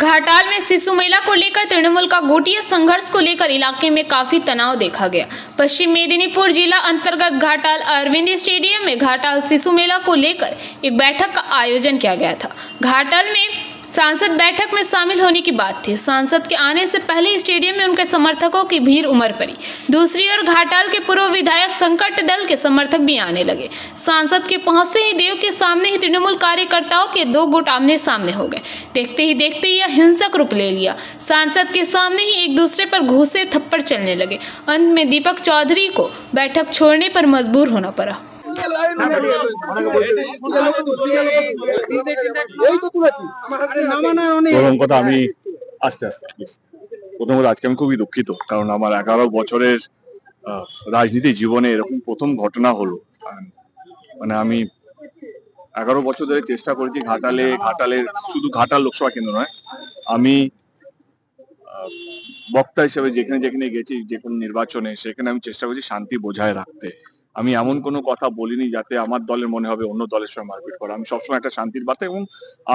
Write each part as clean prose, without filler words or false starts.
घाटाल में शिशु मेला को लेकर तृणमूल का गुटिया संघर्ष को लेकर इलाके में काफी तनाव देखा गया। पश्चिम मेदिनीपुर जिला अंतर्गत घाटाल अरविंद स्टेडियम में घाटाल शिशु मेला को लेकर एक बैठक का आयोजन किया गया था। घाटाल में सांसद बैठक में शामिल होने की बात थी। सांसद के आने से पहले स्टेडियम में उनके समर्थकों की भीड़ उमड़ पड़ी। दूसरी ओर घाटाल के पूर्व विधायक संकट दल के समर्थक भी आने लगे। सांसद के पहुंचते ही देव के सामने ही तृणमूल कार्यकर्ताओं के दो गुट आमने सामने हो गए। देखते ही यह हिंसक रूप ले लिया। सांसद के सामने ही एक दूसरे पर घूसे थप्पड़ चलने लगे। अंत में दीपक चौधरी को बैठक छोड़ने पर मजबूर होना पड़ा। প্রথম কথা আমি আস্তে প্রথমত আজকে আমি খুবই দুঃখিত, কারণ আমার 11 বছরের রাজনীতি জীবনে এরকম প্রথম ঘটনা হলো। মানে আমি 11 বছর ধরে চেষ্টা করেছি ঘাটালের শুধু ঘাটাল লোকসভা কেন্দ্র নয়, আমি বক্তা হিসেবে যেখানে গেছি, যে কোনো নির্বাচনে, সেখানে আমি চেষ্টা করছি শান্তি বজায় রাখতে। আমি এমন কোনো কথা বলিনি যাতে আমার দলের মনে হবে অন্য দলের সঙ্গে মারপিট করা। আমি সবসময় একটা শান্তির বার্তা, এবং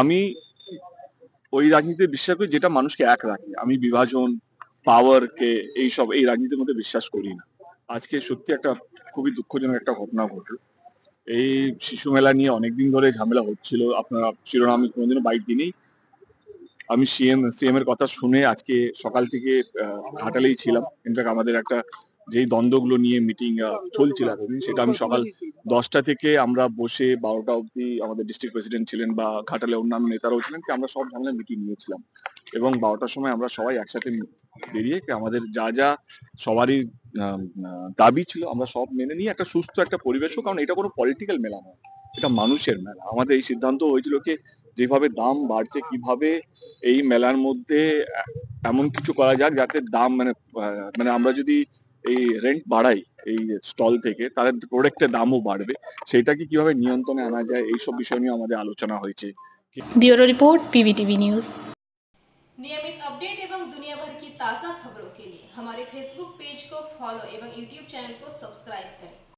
আমি ওই রাজনীতিতে বিশ্বাস করি যেটা মানুষকে এক রাখে। আমি বিভাজন, পাওয়ারকে এই রাজনীতির মধ্যে বিশ্বাস করি না। আজকে সত্যি একটা খুবই দুঃখজনক একটা ঘটনা ঘটলো। এই শিশু মেলা নিয়ে অনেকদিন ধরে ঝামেলা হচ্ছিল। আপনারা শিরোনাম আমি কোনোদিনও বাইট দিইনি। আমি সিএম এর কথা শুনে আজকে সকাল থেকে ঘাটালেই ছিলাম। ইনফ্যাক্ট আমাদের একটা যেই দ্বন্দ্বগুলো নিয়ে মিটিং চলছিল এতদিন, সেটা আমি সকাল 10টা থেকে আমরা বসে 12টা অবধি, আমাদের ডিস্ট্রিক্ট প্রেসিডেন্ট ছিলেন বা ঘাটালে অন্যান্য নেতারাও ছিলেন, আমরা সব ঝামেলা মিটিং নিয়েছিলাম। এবং 12টার সময় আমরা সবাই একসাথে বেরিয়ে আমাদের যা সবারই দাবি ছিল আমরা সব মেনে নিয়ে একটা সুস্থ একটা পরিবেশ হোক, কারণ এটা কোনো পলিটিক্যাল মেলা নয়, এটা মানুষের মেলা। আমাদের এই সিদ্ধান্ত হয়েছিল কি, যেভাবে দাম বাড়ছে, কিভাবে এই মেলার মধ্যে এমন কিছু করা যাক যাতে দাম মানে আমরা যদি এই রেন্ট বাড়াই এই স্টল থেকে, তাহলে প্রোডাক্টের দামও বাড়বে। সেটাকে কিভাবে নিয়ন্ত্রণে আনা যায়, এইসব বিষয় নিয়ে আমাদের আলোচনা হয়েছে। Bureau report PVTV news. नियमित अपडेट एवं दुनिया भर की ताज़ा खबरों के लिए हमारे फेसबुक पेज को फॉलो एवं यूट्यूब चैनल को सब्सक्राइब करें।